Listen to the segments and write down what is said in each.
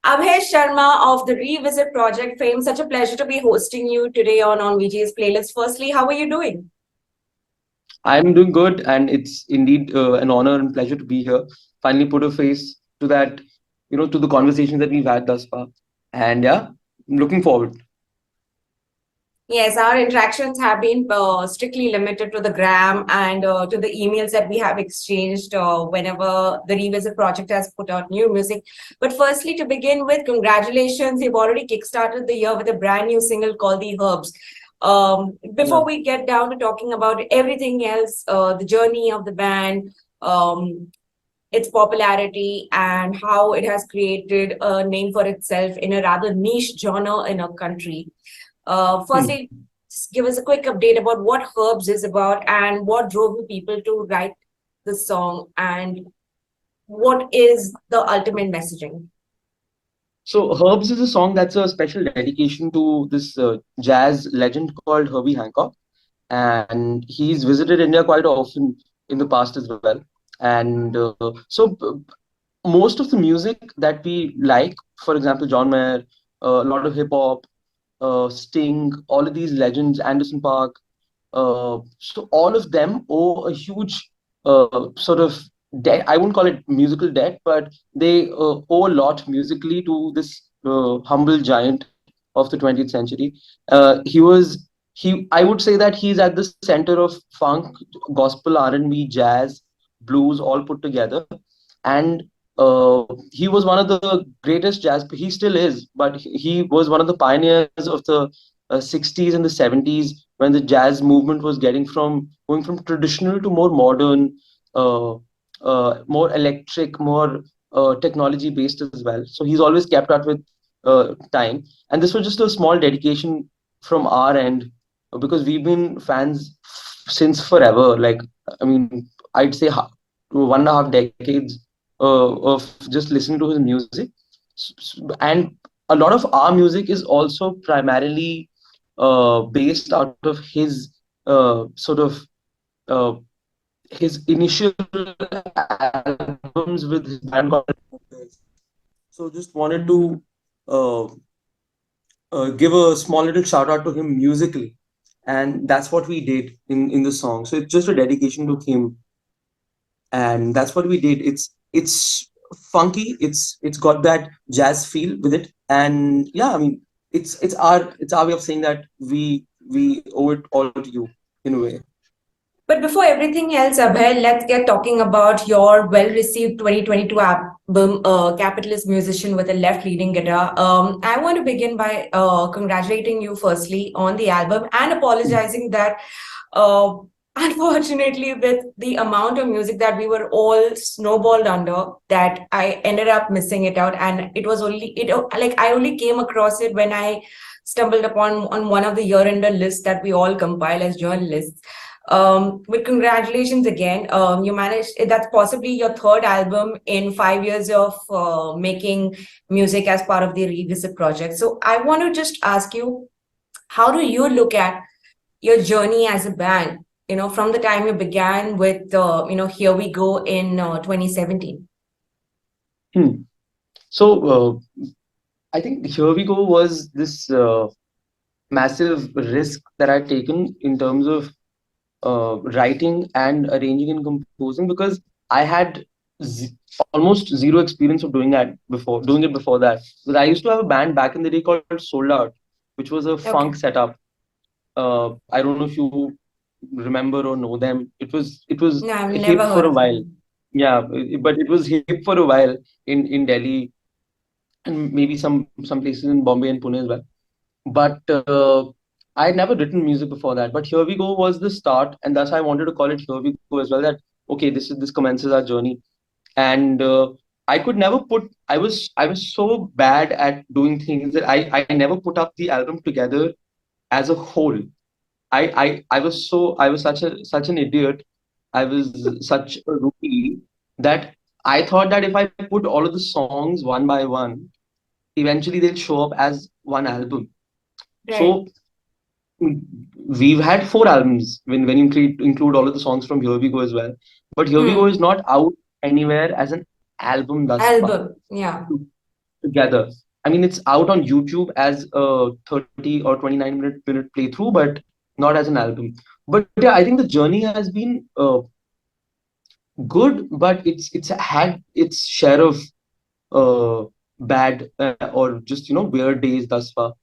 Abhay Sharma of the Revisit Project fame. Such a pleasure to be hosting you today on VJ's playlist. Firstly, how are you doing? I'm doing good, and it's indeed an honor and pleasure to be here. Finally, put a face to that, to the conversation that we've had thus far. And yeah, I'm looking forward. Yes, our interactions have been strictly limited to the gram and to the emails that we have exchanged whenever the Revisit Project has put out new music. But firstly, to begin with, congratulations. You've already kickstarted the year with a brand new single called The Herbs. Yeah. Before we get down to talking about everything else, the journey of the band, its popularity, and how it has created a name for itself in a rather niche genre in our country. Hmm. Firstly, just give us a quick update about what Herbs is about and what drove the people to write the song and what is the ultimate messaging. So, Herbs is a song that's a special dedication to this jazz legend called Herbie Hancock. And he's visited India quite often in the past as well. And most of the music that we like, for example, John Mayer, a lot of hip hop, Sting, all of these legends, Anderson Park. So all of them owe a huge sort of debt. I wouldn't call it musical debt, but they owe a lot musically to this humble giant of the 20th century. He. I would say that he's at the center of funk, gospel, R&B, jazz, blues, all put together, and he was one of the greatest jazz. He still is, but he was one of the pioneers of the 60s and the 70s when the jazz movement was going from traditional to more modern, uh, more electric, more technology based as well. So he's always kept up with time. And this was just a small dedication from our end because we've been fans since forever. Like, I mean, I'd say 1.5 decades of just listening to his music. And a lot of our music is also primarily based out of his sort of uh, his initial albums with his band called. So just wanted to uh, give a small little shout out to him musically, and that's what we did in the song. So it's just a dedication to him, and that's what we did. It's funky. It's got that jazz feel with it, and yeah, I mean, it's our way of saying that we owe it all to you in a way. But before everything else, Abhay, let's get talking about your well-received 2022 album, Capitalist Musician with a Left Leading Guitar. I want to begin by congratulating you firstly on the album and apologizing that uh, unfortunately, with the amount of music that we were all snowballed under, that I ended up missing it out. And it was only, like, I only came across it when I stumbled upon on one of the year-ender lists that we all compile as journalists. But congratulations again. You managed, that's possibly your third album in 5 years of making music as part of the Revisit Project. So I want to just ask you, how do you look at your journey as a band, from the time you began with, Here We Go in 2017? Hmm. So I think Here We Go was this massive risk that I'd taken in terms of writing and arranging and composing because I had z- almost zero experience of doing it before that. Because I used to have a band back in the day called Sold Out, which was a funk Okay. setup. I don't know if you remember or know them. It was No, I've hip never for heard a of while. them. Yeah, but it was hip for a while in Delhi and maybe some places in Bombay and Pune as well. But I had never written music before that. But Here We Go was the start, and that's why I wanted to call it Here We Go as well. That okay, this commences our journey, and I could never put. I was so bad at doing things that I never put up the album together as a whole. I was such an idiot. I was such a rookie that I thought that if I put all of the songs one by one, eventually they'll show up as one album. Right. So we've had 4 albums when you include all of the songs from Here We Go as well. But Here We Go Hmm. is not out anywhere as an album thus far. Album. Yeah. together. I mean, it's out on YouTube as a 30 or 29 minute playthrough, but not as an album. But yeah, I think the journey has been good, but it's had its share of bad or just weird days thus far,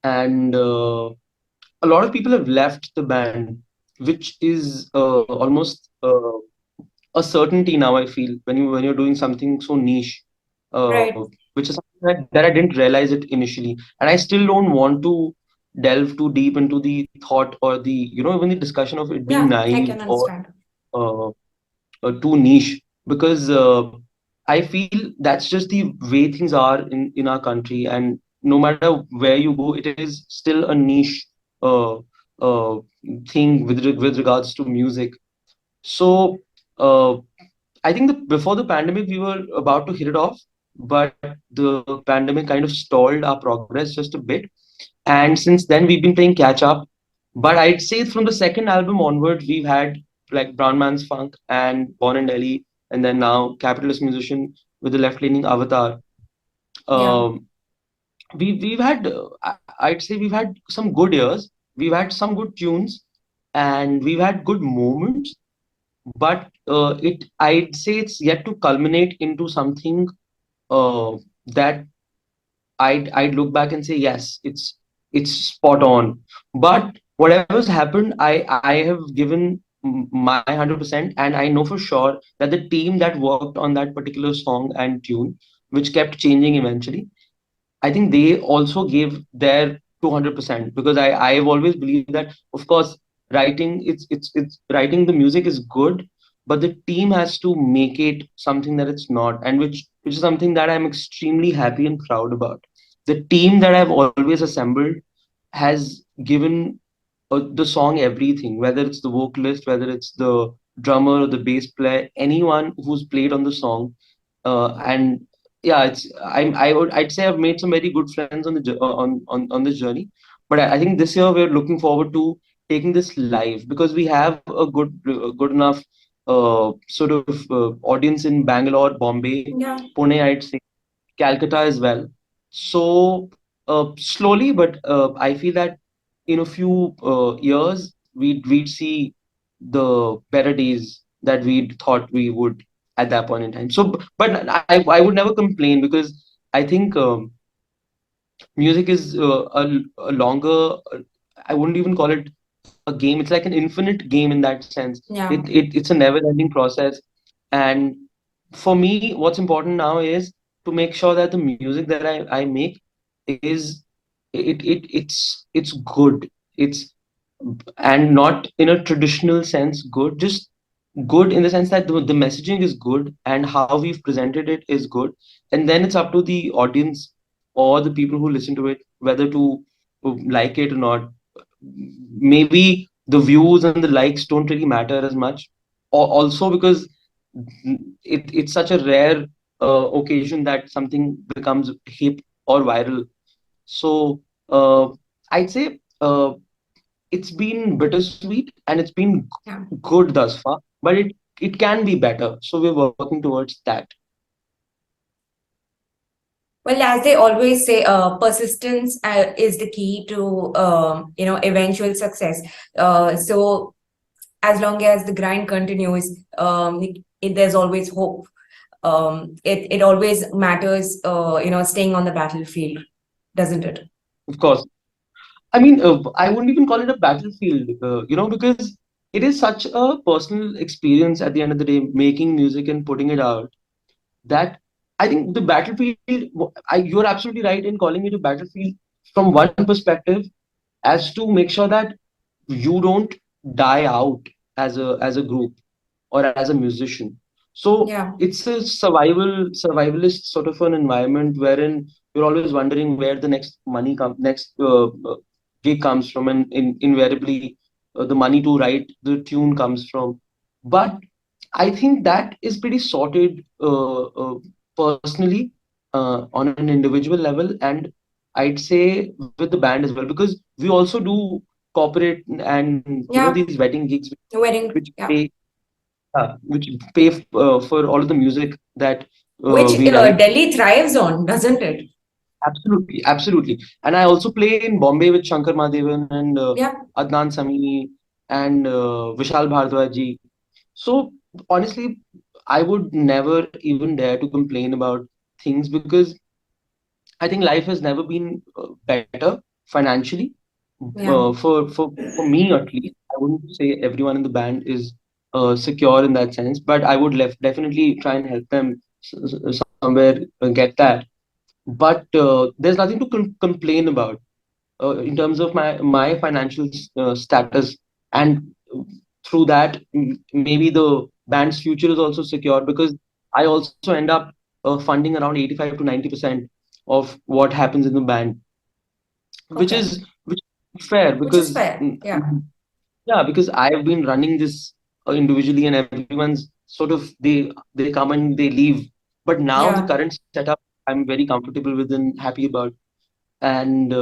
and a lot of people have left the band, which is almost a certainty now. I feel when you're doing something so niche, Right. which is something that I didn't realize it initially, and I still don't want to delve too deep into the thought or the even the discussion of it being Yeah, I naive can or understand. uh, too niche, because I feel that's just the way things are in our country, and no matter where you go, it is still a niche uh, uh, thing with regards to music. So uh, I think before the pandemic, we were about to hit it off, but the pandemic kind of stalled our progress just a bit. And since then, we've been playing catch up. But I'd say from the second album onwards, we've had like Brown Man's Funk and Born in Delhi, and then now Capitalist Musician with the left leaning Avatar. Yeah. Um, we've had, I'd say we've had some good years. We've had some good tunes, and we've had good moments, but it I'd say it's yet to culminate into something that I'd look back and say yes, it's spot on. But whatever's happened, I have given my 100%, and I know for sure that the team that worked on that particular song and tune, which kept changing eventually, I think they also gave their 200%, because I've always believed that, of course, writing it's writing the music is good, but the team has to make it something that it's not, and which is something that I'm extremely happy and proud about. The team that I've always assembled has given the song everything, whether it's the vocalist, whether it's the drummer or the bass player, anyone who's played on the song, and yeah, I'd say I've made some very good friends on the on this journey. But I think this year we're looking forward to taking this live, because we have a good enough sort of audience in Bangalore, Bombay, Yeah. Pune, I'd say Calcutta as well. So slowly, but I feel that in a few years we'd see the better days that we thought we would at that point in time. So, but I would never complain, because I think music is a longer. I wouldn't even call it a game. It's like an infinite game in that sense. Yeah. It's a never-ending process, and for me, what's important now is to make sure that the music that I make is it's good. It's and not in a traditional sense good, just good in the sense that the messaging is good and how we've presented it is good, and then it's up to the audience or the people who listen to it whether to like it or not. Maybe the views and the likes don't really matter as much, also because it's such a rare occasion that something becomes hip or viral. So I'd say it's been bittersweet and it's been Yeah. good thus far, but it can be better. So we're working towards that. Well, as they always say, persistence is the key to eventual success. So as long as the grind continues, there's always hope. It always matters, staying on the battlefield, doesn't it? Of course. I mean, I wouldn't even call it a battlefield, because it is such a personal experience at the end of the day, making music and putting it out, that I think the battlefield, you're absolutely right in calling it a battlefield from one perspective, as to make sure that you don't die out as a group or as a musician. So Yeah. it's a survivalist sort of an environment wherein you're always wondering where the next gig comes from, and invariably the money to write the tune comes from. But I think that is pretty sorted personally, on an individual level, and I'd say with the band as well, because we also do corporate and Yeah. these wedding gigs Wedding. which Yeah. pay which pay for all of the music that Which we write. Delhi thrives on, doesn't it? Absolutely, absolutely. And I also play in Bombay with Shankar Mahadevan and Yeah, Adnan Sami and Vishal Bhardwaj ji. So honestly, I would never even dare to complain about things because I think life has never been better financially. yeah, For me at least, I wouldn't say everyone in the band is secure in that sense, but I would definitely try and help them somewhere get that. But there's nothing to complain about in terms of my financial status, and through that maybe the band's future is also secure because I also end up funding around 85 to 90% of what happens in the band, okay. which is fair Which is because fair. Yeah, yeah, because I've been running this individually, and everyone's sort of they come and they leave. But now the yeah. current setup, I'm very comfortable with and happy about. And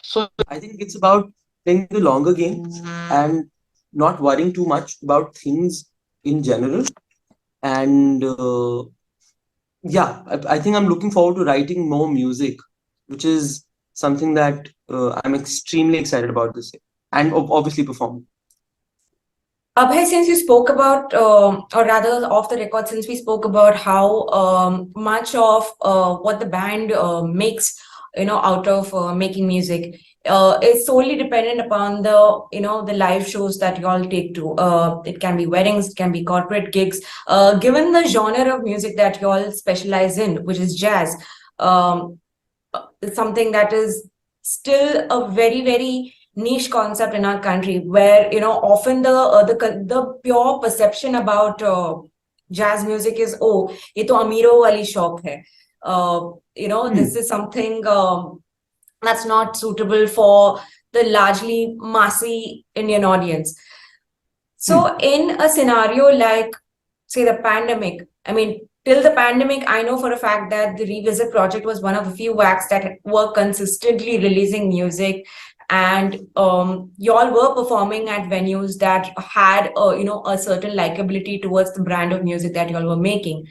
so I think it's about playing the longer game and not worrying too much about things in general. And yeah, I think I'm looking forward to writing more music, which is something that I'm extremely excited about this year, and obviously performing. Abhay, since you spoke about, or rather off the record, since we spoke about how much of what the band makes, out of making music, is solely dependent upon the live shows that you all take to. It can be weddings, it can be corporate gigs. Given the genre of music that you all specialize in, which is jazz, um, it's something that is still a very, very niche concept in our country, where often the pure perception about jazz music is, oh, ये तो अमीरों वाली शौक है. This Hmm. is something that's not suitable for the largely massy Indian audience. Hmm. So in a scenario like, say, the pandemic, I mean, till the pandemic, I know for a fact that the Revisit project was one of the few acts that were consistently releasing music, and y'all were performing at venues that had a certain likability towards the brand of music that y'all were making.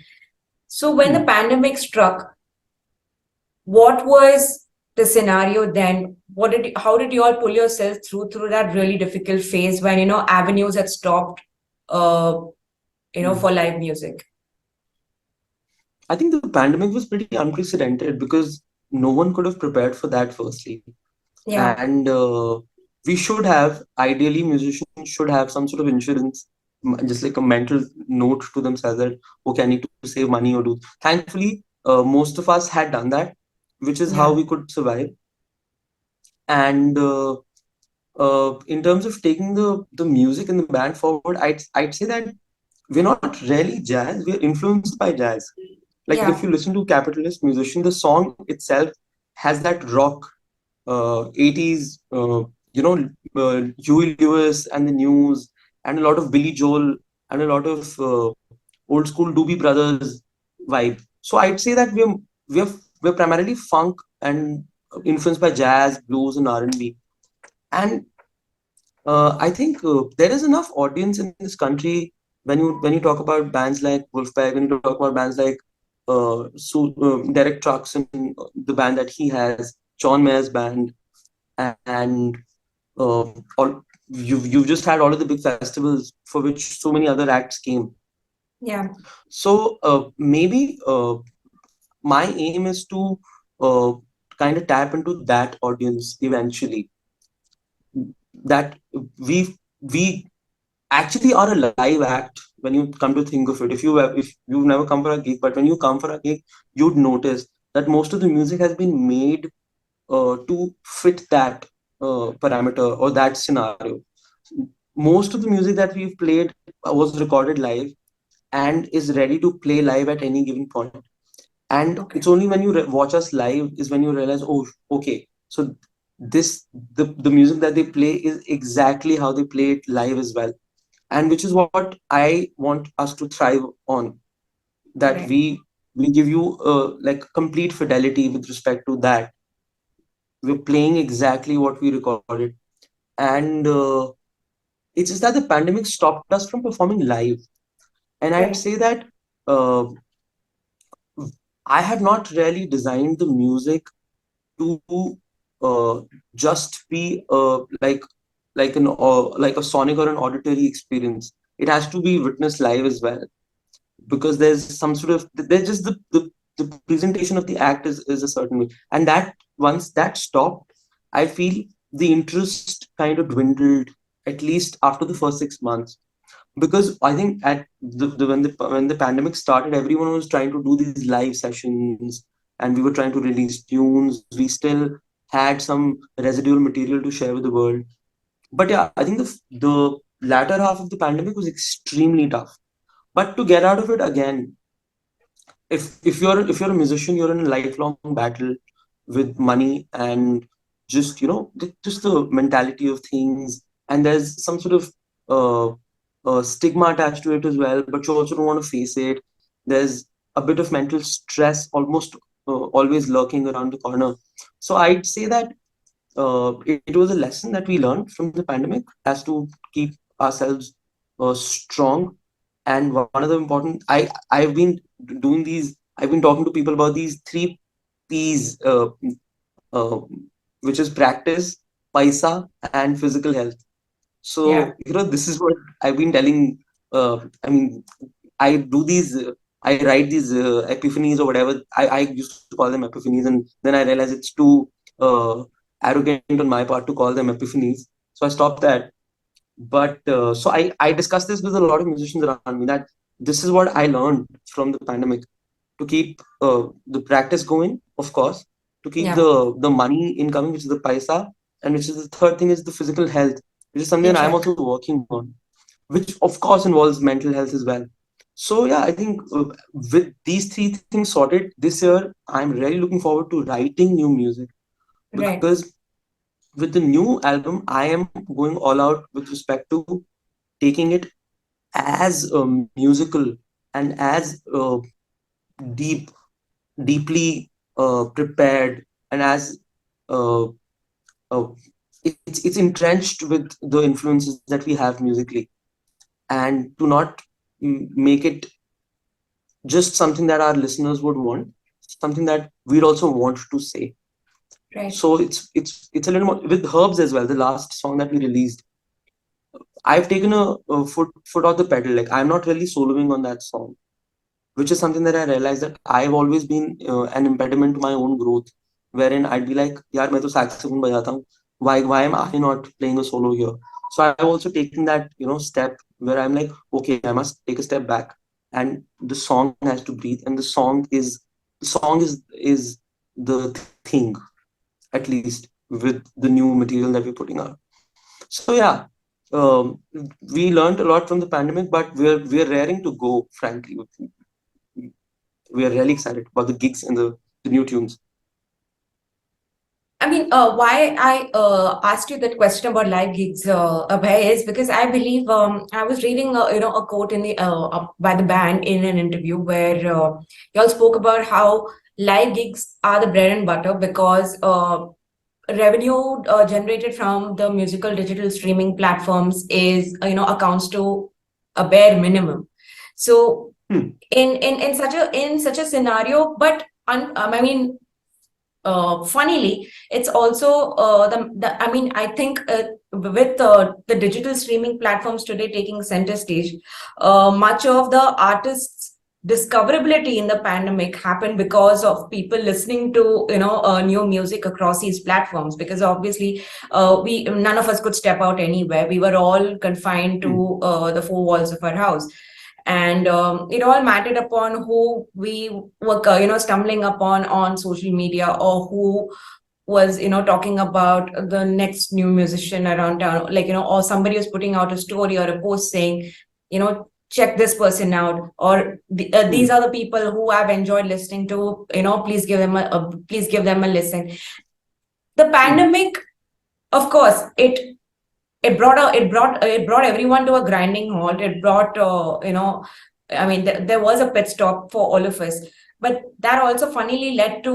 So when the Hmm. pandemic struck, what was the scenario then? How did you all pull yourself through that really difficult phase when avenues had stopped uh Hmm. for live music? I think the pandemic was pretty unprecedented because no one could have prepared for that, firstly. Yeah, And we should have, ideally, musicians should have some sort of insurance, just like a mental note to themselves that, okay, I need to save money or do. Thankfully, most of us had done that, which is how yeah, we could survive. And in terms of taking the music and the band forward, I'd say that we're not really jazz, we're influenced by jazz. Like if yeah, you listen to Capitalist Musician, the song itself has that rock 80s, Huey Lewis and the News, and a lot of Billy Joel, and a lot of old school Doobie Brothers vibe. So I'd say that we're we're primarily funk and influenced by jazz, blues, and R&B. And I think there is enough audience in this country when you talk about bands like Wolfpack, when you talk about bands like Derek Trucks and the band that he has, John Mayer's band, and all you've just had all of the big festivals for which so many other acts came. yeah. So maybe my aim is to uh, kind of tap into that audience eventually. That we actually are a live act when you come to think of it. If you've never come for a gig, but when you come for a gig, you'd notice that most of the music has been made to fit that parameter or that scenario. Most of the music that we've played was recorded live and is ready to play live at any given point. And it's Okay, only when you watch us live is when you realize, oh, okay, so this the music that they play is exactly how they play it live as well, and which is what I want us to thrive on. That right. we give you like complete fidelity with respect to that. We're playing exactly what we recorded, and it's just that the pandemic stopped us from performing live. And I'd Right. say that uh, I have not really designed the music to uh, just be like a sonic or an auditory experience. It has to be witnessed live as well, because there's some sort of there's just the presentation of the act is a certain way, and that once that stopped, I feel the interest kind of dwindled, at least after the first 6 months. Because I think at when the pandemic started, everyone was trying to do these live sessions, and we were trying to release tunes. We still had some residual material to share with the world. But yeah, I think the latter half of the pandemic was extremely tough. But to get out of it again, if you're a musician, you're in a lifelong battle with money and just just the mentality of things, and there's some sort of uh, stigma attached to it as well, but you also don't want to face it. There's a bit of mental stress almost always lurking around the corner. So I'd say that it was a lesson that we learned from the pandemic as to keep ourselves strong. And one of the important, I've been doing these. I've been talking to people about these three P's, uh, which is practice, paisa, and physical health. Yeah, So this is what I've been telling. I mean, I do these. I write these epiphanies or whatever. I used to call them epiphanies, and then I realized it's too uh, arrogant on my part to call them epiphanies. So I stopped that. But so I discussed this with a lot of musicians around me, that this is what I learned from the pandemic, to keep the practice going, of course, to keep yeah, the money incoming, which is the paisa, and which is the third thing is the physical health, which is something that I'm also exactly. working on, which of course involves mental health as well. So yeah, I think with these three things sorted this year, I'm really looking forward to writing new music, Right, because with the new album, I am going all out with respect to taking it as musical and as deep, deeply prepared, and as uh, uh, it's entrenched with the influences that we have musically, and to not make it just something that our listeners would want, something that we'd also want to say. right. So it's a little more with herbs as well. The last song that we released, I've taken a foot off the pedal. Like, I'm not really soloing on that song, which is something that I realized that I've always been an impediment to my own growth, wherein I'd be like, "Yaar, मैं तो saxophone बजाता हूँ. Why am I not playing a solo here?" So I've also taken that step where I'm like, okay, I must take a step back, and the song has to breathe, and the song is the thing, at least with the new material that we're putting out. So yeah, um, we learned a lot from the pandemic, but we're raring to go. Frankly, we are really excited about the gigs and the new tunes. I mean, why I asked you that question about live gigs, Abhay, is because I believe I was reading, a quote in the by the band in an interview where y'all spoke about how live gigs are the bread and butter because revenue generated from the musical digital streaming platforms is accounts to a bare minimum. So Hmm. in such a scenario, but I mean, funnily, it's also I mean, I think with the digital streaming platforms today taking center stage, much of the artists' discoverability in the pandemic happened because of people listening to new music across these platforms. Because obviously, we none of us could step out anywhere. We were all confined Hmm. to the four walls of our house, and it all mattered upon who we were stumbling upon on social media, or who was talking about the next new musician around town, like or somebody was putting out a story or a post saying, check this person out, or these Hmm. are the people who I've enjoyed listening to, please give them a listen. The Hmm. pandemic, of course, it brought everyone to a grinding halt. It brought I mean, there was a pit stop for all of us, but that also funnily led to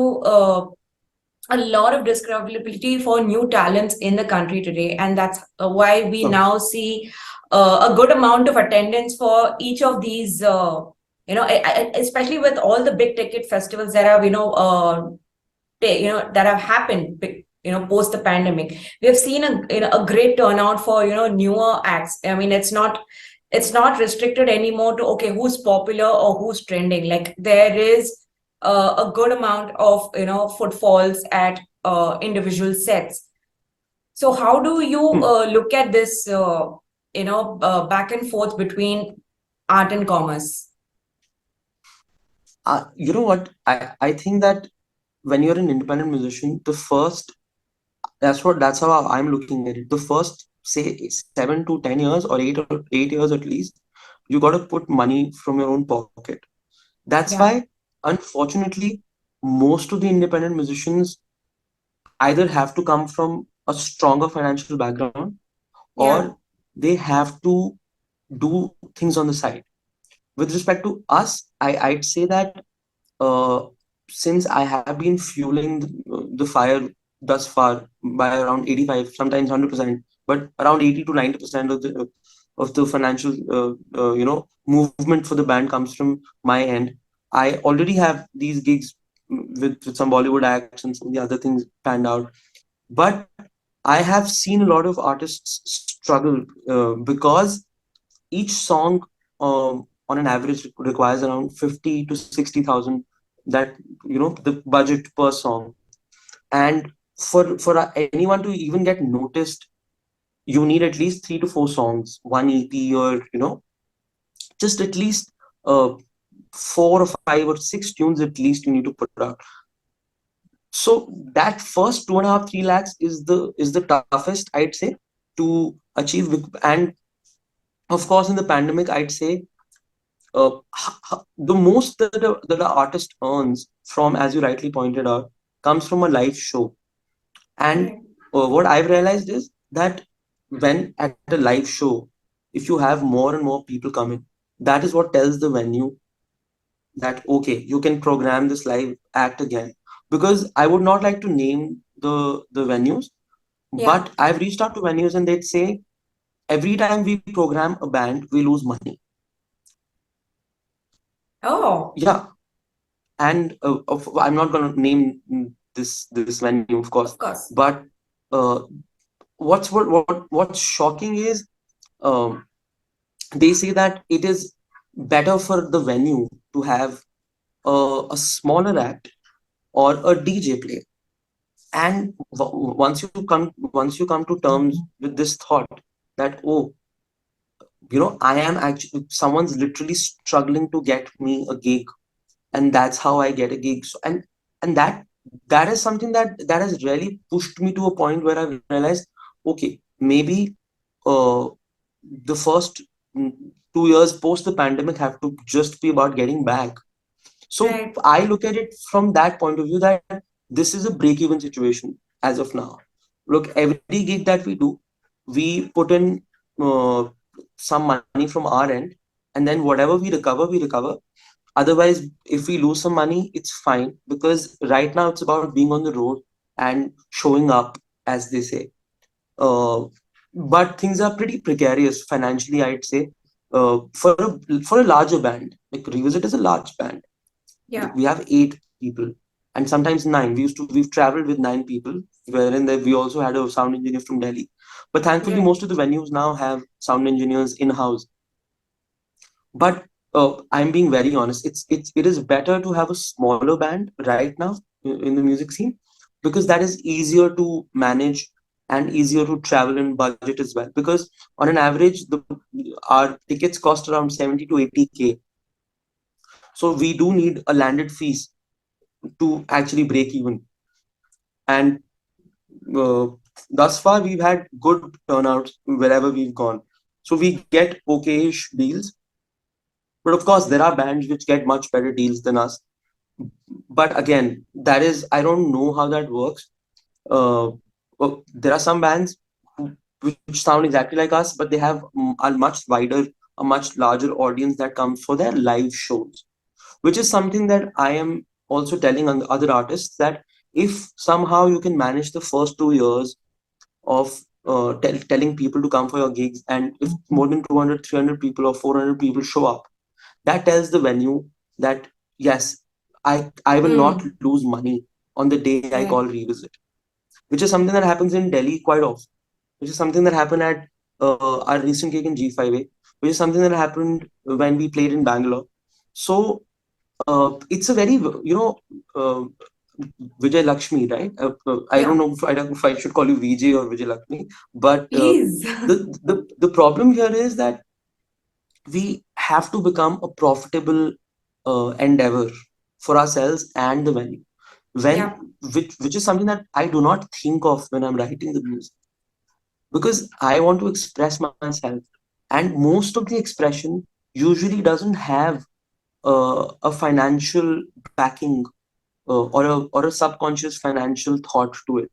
a lot of discoverability for new talents in the country today, and that's why we Oh. now see a good amount of attendance for each of these especially with all the big ticket festivals that have, that have happened, post the pandemic. We have seen a great turnout for, newer acts. I mean, it's not restricted anymore to, okay, who's popular or who's trending. Like there is a good amount of, footfalls at individual sets. So how do you look at this, back and forth between art and commerce? You know what? I think that when you're an independent musician, that's how I'm looking at it. The first, say, 7 to 10 years or 8 years at least, you got to put money from your own pocket. That's Yeah, why, unfortunately, most of the independent musicians either have to come from a stronger financial background, yeah, or they have to do things on the side. With respect to us, I'd say that uh, since I have been fueling the fire thus far by around 85, sometimes 100%, but around 80 to 90% of the financial movement for the band comes from my end. I already have these gigs with some Bollywood acts and some of the other things panned out. But I have seen a lot of artists struggle because each song on an average requires around 50 to 60,000, that the budget per song. And for anyone to even get noticed, you need at least 3 to 4 songs, one EP, or just at least uh, 4 or 5 or 6 tunes at least you need to put out. So that first 2.5 3 lakhs is the toughest, I'd say, to achieve. And of course, in the pandemic, I'd say the most that the artist earns from, as you rightly pointed out, comes from a live show. And right, what I've realized is that when at a live show, if you have more and more people coming, that is what tells the venue that okay, you can program this live act again. Because I would not like to name the venues, yeah. but I've reached out to venues and they'd say every time we program a band, we lose money. Oh, Yeah, and I'm not going to name this venue, of course, of course. but uh, what's shocking is um, they say that it is better for the venue to have a smaller act or a DJ play. And once you come to terms with this thought that oh, I am actually, someone's literally struggling to get me a gig, and that's how I get a gig. So, and that is something that has really pushed me to a point where I've realized, okay, maybe uh, the first 2 years post the pandemic have to just be about getting back. So Right. I look at it from that point of view that this is a break-even situation as of now. Look, every gig that we do, we put in uh, some money from our end, and then whatever we recover. Otherwise, if we lose some money, it's fine, because right now it's about being on the road and showing up, as they say. Uh, but things are pretty precarious financially, I'd say. For a larger band, like Revisit is a large band. Yeah, We have 8 people and sometimes nine. We've traveled with 9 people, wherein we also had a sound engineer from Delhi. But thankfully, right. most of the venues now have sound engineers in house. But I'm being very honest. It is better to have a smaller band right now in the music scene, because that is easier to manage and easier to travel and budget as well. Because on an average, our tickets cost around 70 to 80K. So we do need a landed fees to actually break even. And uh, thus far, we've had good turnouts wherever we've gone. So we get okayish deals. But of course, there are bands which get much better deals than us. But again, that is, I don't know how that works. There are some bands which sound exactly like us, but they have a much wider, a much larger audience that comes for their live shows, which is something that I am also telling other artists, that if somehow you can manage the first 2 years of telling people to come for your gigs, and if more than 200, 300 people or 400 people show up, that tells the venue that yes, I will not Hmm. lose money on the day I call Right. revisit, which is something that happens in Delhi quite often, which is something that happened at our recent gig in G5A, which is something that happened when we played in Bangalore. So it's a very, uh, Vijayalakshmi, right? I don't Yeah. know if I should call you Vijay or Vijayalakshmi, but Please. the problem here is that we have to become a profitable endeavor for ourselves and the venue. When Yeah. which is something that I do not think of when I'm writing the music, because I want to express myself, and most of the expression usually doesn't have a financial backing, or a subconscious financial thought to it.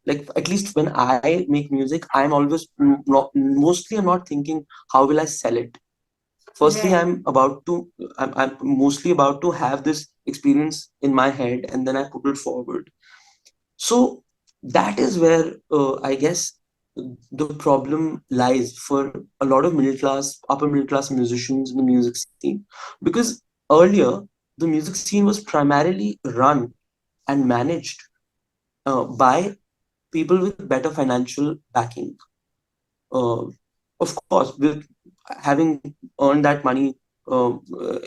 Like at least when I make music, I'm always not, mostly I'm not thinking how will I sell it. Firstly, Right. I'm mostly about to have this experience in my head, and then I put it forward. So that is where, I guess, the problem lies for a lot of middle class, upper middle class musicians in the music scene. Because earlier, the music scene was primarily run and managed by people with better financial backing. Uh, of course, with having earned that money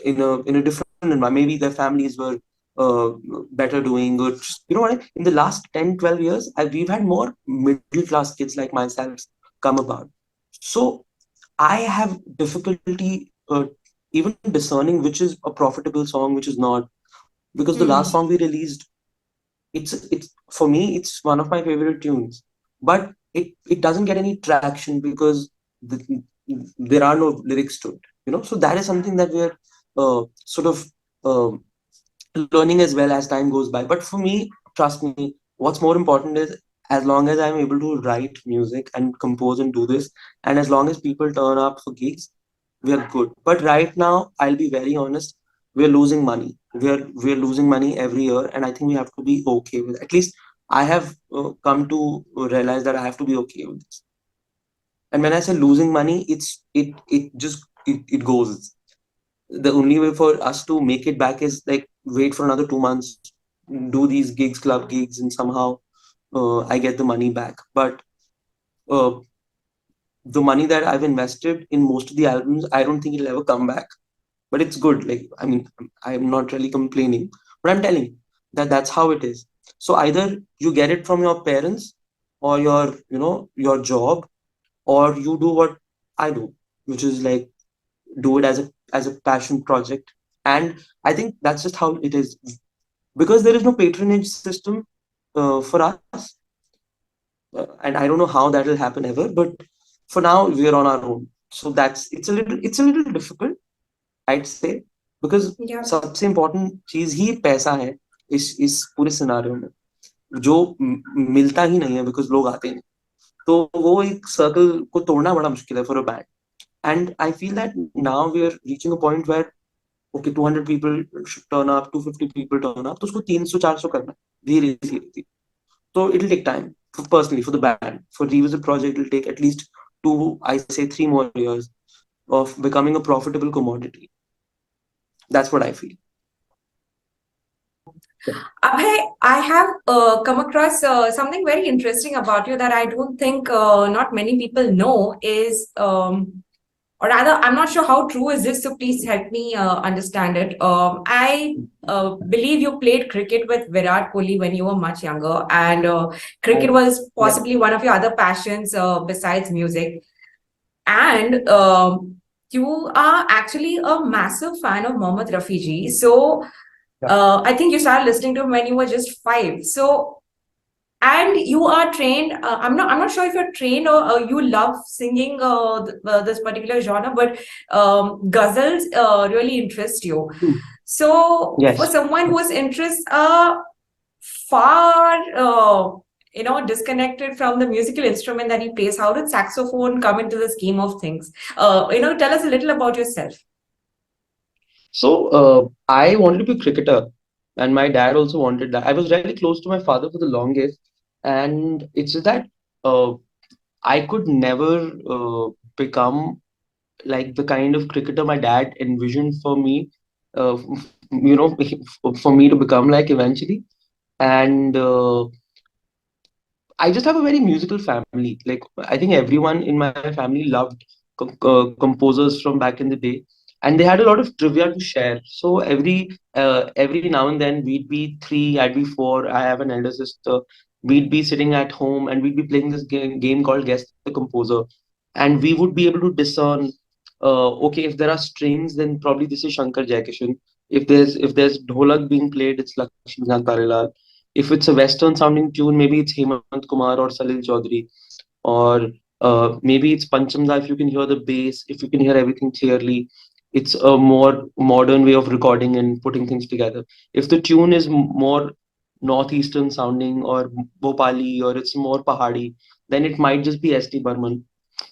in a different environment, maybe their families were uh, better doing good. You know what? In the last 10, 12 years, we've had more middle class kids like myself come about. So I have difficulty even discerning which is a profitable song, which is not. Because the last Hmm. song we released, it's for me, it's one of my favorite tunes, but it doesn't get any traction because there are no lyrics to it. So that is something that we're sort of uh, learning as well as time goes by. But for me, trust me, what's more important is, as long as I'm able to write music and compose and do this, and as long as people turn up for gigs, we are good. But right now, I'll be very honest, we're losing money. We're losing money every year, and I think we have to be okay with it. At least I have come to realize that I have to be okay with this. And when I say losing money, it goes. The only way for us to make it back is like wait for another 2 months, do these gigs, club gigs, and somehow I get the money back. But uh, the money that I've invested in most of the albums, I don't think it'll ever come back. But it's good. Like, I mean, I'm not really complaining, but I'm telling you that that's how it is. So either you get it from your parents, or your job, or you do what I do, which is like do it as a passion project. And I think that's just how it is, because there is no patronage system for us. And I don't know how that will happen ever, but for now we're on our own. So it's a little difficult, I'd say, because Yeah. सबसे important चीज ही पैसा है इस पूरे scenario में, जो मिलता ही नहीं है, बिकॉज लोग आते नहीं. तो वो एक सर्कल को तोड़ना बड़ा मुश्किल है for a band. And I feel that now we are reaching a point where okay 200 people should turn up, 250 people turn up, तो उसको 300 400 करना धीरे धीरे. So it'll take time. Personally, for the band, for revisit project, it'll take at least two, I say 3 more years of becoming a profitable commodity. That's what I feel. Abhay, I have come across something very interesting about you that I don't think not many people know is, or rather, I'm not sure how true is this, so please help me understand it. I believe you played cricket with Virat Kohli when you were much younger, and I, cricket was yeah. possibly one of your other passions besides music. And you are actually a massive fan of Mohammad Rafi ji. So Yeah. I think you started listening to him when you were just 5. So, and you are trained. I'm not sure if you're trained or you love singing this particular genre, but ghazals really interest you. Hmm. So, for Yes. someone who is interest far disconnected from the musical instrument that he plays, how did saxophone come into the scheme of things? Tell us a little about yourself. So I wanted to be a cricketer, and my dad also wanted that. I was really close to my father for the longest, and it's just that uh, I could never become. like the kind of cricketer my dad envisioned for me, you know, for me to become like eventually. And I just have a very musical family. Like I think everyone in my family loved composers from back in the day, and they had a lot of trivia to share. So every now and then we'd be three, I'd be four. I have an elder sister. We'd be sitting at home and we'd be playing this game called Guess the Composer, and we would be able to discern. Okay, if there are strings, then probably this is Shankar Jaikishan. If there's dholak being played, it's Lakshmi Parelal. If it's a Western sounding tune, maybe it's Hemant Kumar or Salil Chaudhary, or maybe it's Panchamda. If you can hear the bass, if you can hear everything clearly, it's a more modern way of recording and putting things together. If the tune is more northeastern sounding or Bhopali or it's more Pahadi, then it might just be S.T. Burman.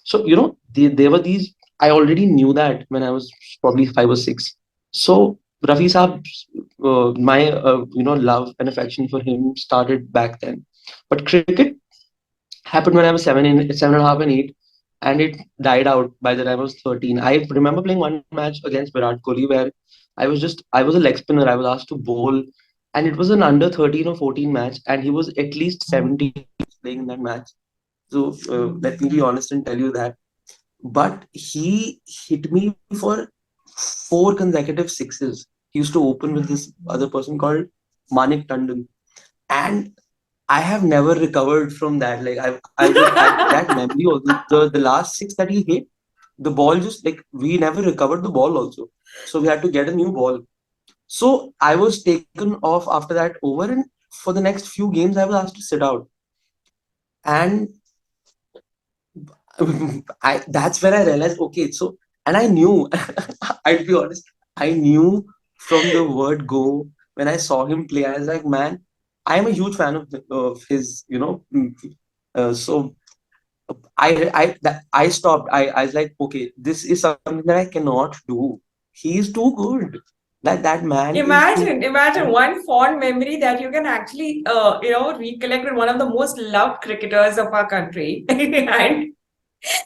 So, there were these, I already knew that when I was probably 5 or 6. So, Rafi Saab, my love and affection for him started back then. But cricket happened when I was 7.5 and 8, and it died out by the time I was 13. I remember playing one match against Virat Kohli where I was a leg spinner. I was asked to bowl, and it was an under 13 or 14 match, and he was at least 70 playing in that match. So let me be honest and tell you that. But he hit me for four consecutive sixes. He used to open with this other person called Manik Tandon, and I have never recovered from that. Like I that memory of the last six that he hit, the ball just like we never recovered the ball also. So we had to get a new ball. So I was taken off after that over, and for the next few games I was asked to sit out. And I that's when I realized, okay, so and I knew, I'll be honest, I knew from the word go when I saw him play. I was like, man, I am a huge fan of his, so I stopped. I was like, okay, this is something that I cannot do. He is too good. That man is too Imagine good. one fond memory that you can actually, recollect with one of the most loved cricketers of our country, and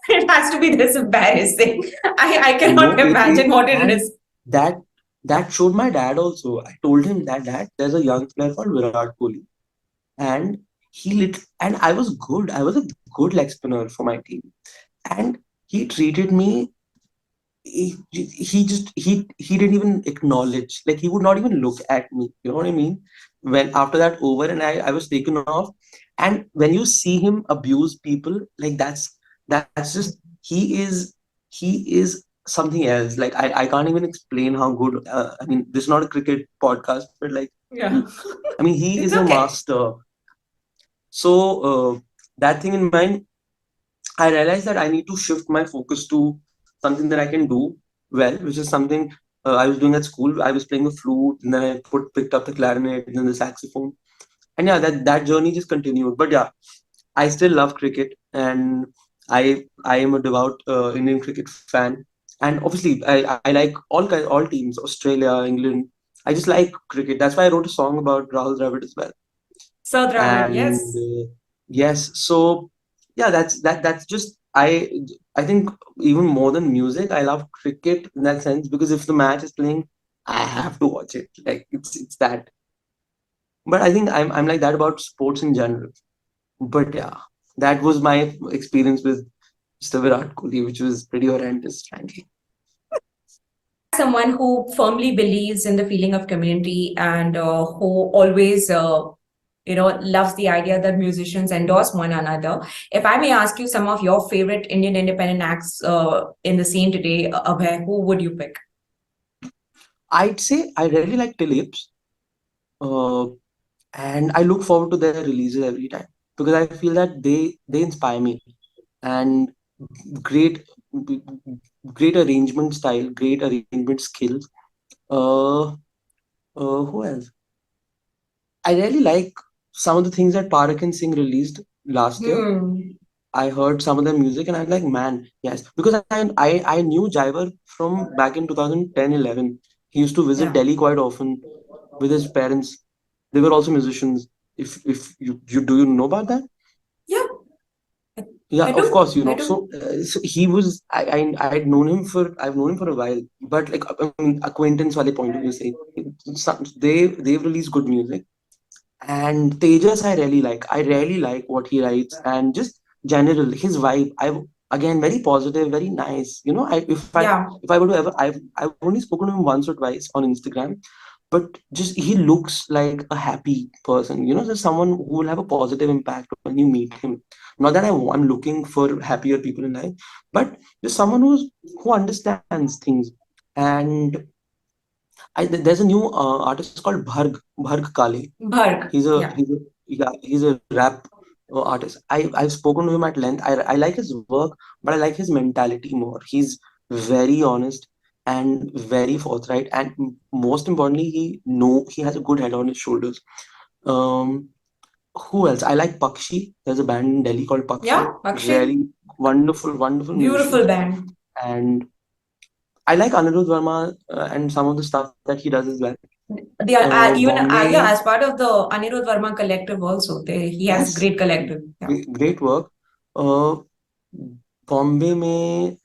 it has to be this embarrassing. I cannot No, imagine what it and is. that that showed my dad also. I told him that dad, there's a young player called Virat Kohli, and and I was good. I was a good leg spinner for my team, and he treated me. He didn't even acknowledge. Like he would not even look at me. You know what I mean? When after that over, and I was taken off, and when you see him abuse people, like that's just he is something else. Like I can't even explain how good. I mean, this is not a cricket podcast, but like Yeah, I mean, he it's is a okay. master. So that thing in mind, I realized that I need to shift my focus to something that I can do well, which is something I was doing at school. I was playing the flute, and then I picked up the clarinet and then the saxophone. And yeah, that journey just continued. But yeah, I still love cricket, and I am a devout Indian cricket fan. And obviously, I like all teams, Australia, England. I just like cricket. That's why I wrote a song about Rahul Dravid as well. Sir Dravid, And yes. yes, so yeah, that's just I think even more than music, I love cricket in that sense, because if the match is playing, I have to watch it. Like it's that. But I think I'm like that about sports in general. But yeah, that was my experience with Mr. Virat Kohli, which was pretty horrendous, frankly. Someone who firmly believes in the feeling of community and who always loves the idea that musicians endorse one another. If I may ask you some of your favorite Indian independent acts in the scene today, Abhay, who would you pick? I'd say I really like Phillips, uh, and I look forward to their releases every time because I feel that they inspire me, and great great arrangement style, great arrangement skills. Uh, who else? I really like some of the things that Parak and Singh released last year. Hmm. I heard some of their music and I'm like, man, yes, because I knew Jaivar from back in 2010 11. He used to visit Yeah. Delhi quite often with his parents. They were also musicians. If you know about that? Yeah. Yeah, I of do. course, I do. so he was, I've known him for a while, but like, I mean, acquaintance wale point of view say, they've released good music. And Tejas, I really like what he writes, and just general his vibe. Again, very positive, very nice. Yeah. If I were to ever, I've only spoken to him once or twice on Instagram, but just he looks like a happy person. Just someone who will have a positive impact when you meet him. Not that I'm looking for happier people in life, but just someone who understands things. And there's a new artist called Bharg Kale. Bharg. He's a Yeah. he's a yeah, he's a rap artist. I've spoken to him at length. I like his work, but I like his mentality more. He's very honest and very forthright, and most importantly, he has a good head on his shoulders. Um, who else? I like Pakshi. There's a band in Delhi called Pakshi. Yeah. Akshay. Really wonderful Beautiful musicians. band. And I like Anirudh Verma and some of the stuff that he does as well. The even yeah, Bombay, as part of the Anirudh Verma collective also, he has yes, great collective. Yeah. great work. Uh, Bombay में,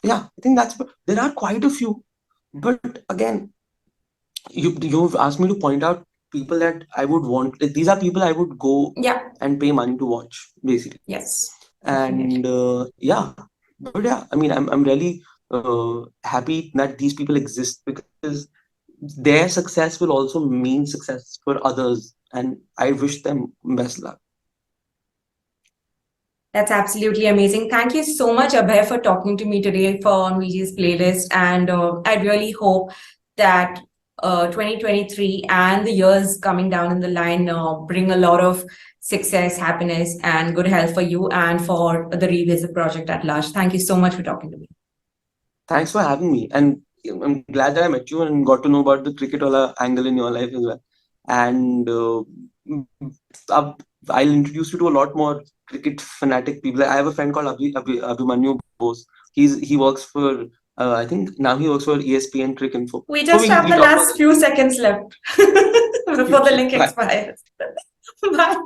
yeah, I think there are quite a few. But again, you've asked me to point out people that I would want. Like, these are people I would go Yeah. and pay money to watch, basically. Yes. And Definitely. yeah, but yeah, I mean, I'm really happy that these people exist, because their success will also mean success for others, and I wish them best luck. That's absolutely amazing. Thank you so much, Abhay, for talking to me today for on VG's playlist. And I really hope that 2023 and the years coming down in the line bring a lot of success, happiness, and good health for you and for the Revisit project at large. Thank you so much for talking to me. Thanks for having me, and I'm glad that I met you and got to know about the cricket wala angle in your life as well. And uh, I'll introduce you to a lot more cricket fanatic people. I have a friend called Abhimanyu Bose. He works for, I think now he works for ESPN Cricket Info. We So just have we'll the talk about last few seconds left before the link that. Bye. expires. Bye.